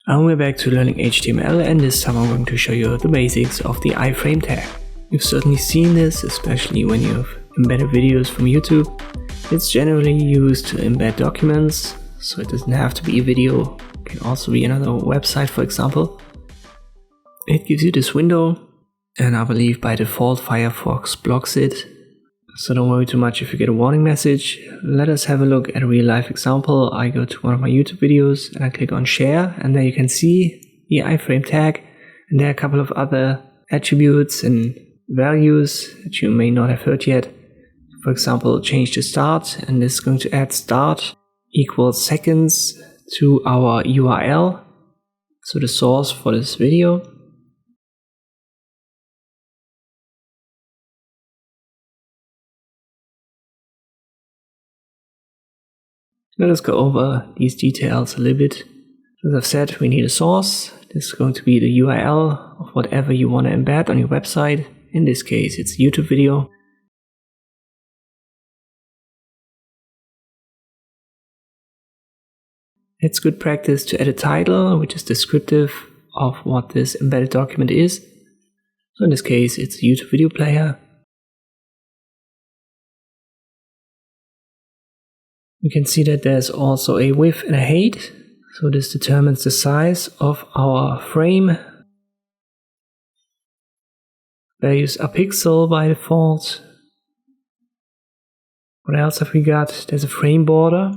And we're back to learning HTML, and this time I'm going to show you the basics of the iframe tag. You've certainly seen this, especially when you've embedded videos from YouTube. It's generally used to embed documents, so it doesn't have to be a video. It can also be another website, for example. It gives you this window, and I believe by default Firefox blocks it. So don't worry too much if you get a warning message. Let us have a look at a real life example. I go to one of my YouTube videos and I click on share, and there you can see the iframe tag, and there are a couple of other attributes and values that you may not have heard yet. For example, change the start, and this is going to add start equals seconds to our URL, so the source for this video. Let us go over these details a little bit. As I've said, we need a source. This is going to be the URL of whatever you want to embed on your website. In this case, it's a YouTube video. It's good practice to add a title, which is descriptive of what this embedded document is. So in this case, it's a YouTube video player. We can see that there's also a width and a height, so this determines the size of our frame. Values are pixel by default. What else have we got? There's a frame border,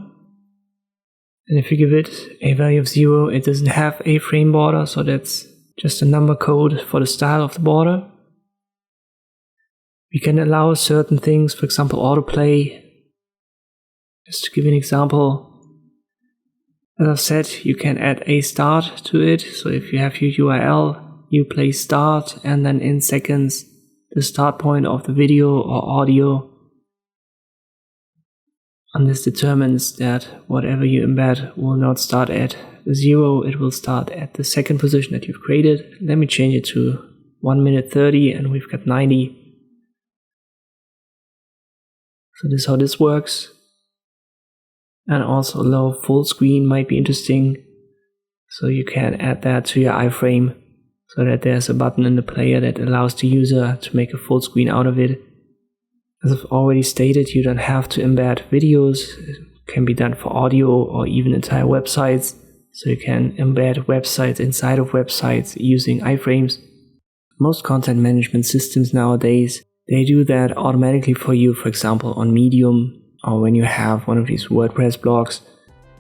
and if you give it a value of 0, it doesn't have a frame border, so that's just a number code for the style of the border. We can allow certain things, for example autoplay. Just to give you an example, as I've said, you can add a start to it. So if you have your URL, you play start, and then in seconds the start point of the video or audio. And this determines that whatever you embed will not start at 0, it will start at the second position that you've created. Let me change it to 1 minute 30, and we've got 90. So this is how this works. And also low full screen might be interesting, so you can add that to your iframe so that there's a button in the player that allows the user to make a full screen out of it. As I've already stated, you don't have to embed videos. It can be done for audio or even entire websites, so you can embed websites inside of websites using iframes. Most content management systems nowadays, they do that automatically for you. For example, on Medium, or when you have one of these WordPress blogs,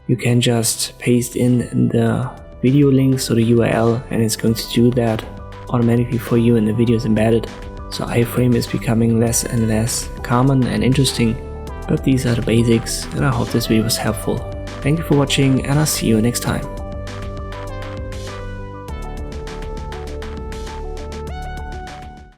you can just paste in the video link, so the URL, and it's going to do that automatically for you, and the video is embedded. So iframe is becoming less and less common and interesting, but these are the basics, and I hope this video was helpful. Thank you for watching, and I'll see you next time.